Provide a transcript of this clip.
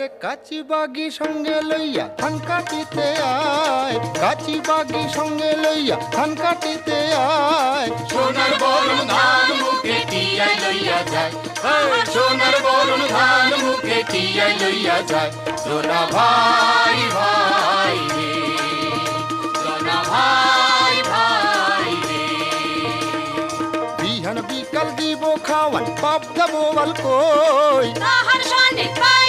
রে কাচি বাগি সঙ্গে লইয়া ধান কাটিতে আয়, কাচি বাগি সঙ্গে লইয়া ধান কাটিতে আয়। সোনার বরণ ধান মুখে টিয়াই লইয়া যায়, সোনার বরণ ধান মুখে টিয়াই লইয়া যায়। সোনা ভাই ভাই রে, সোনা ভাই ভাই রে। বিহান বিকাল দিব খাওয়ান, বাপ দেবো বাল কই, তাহার সনে পাই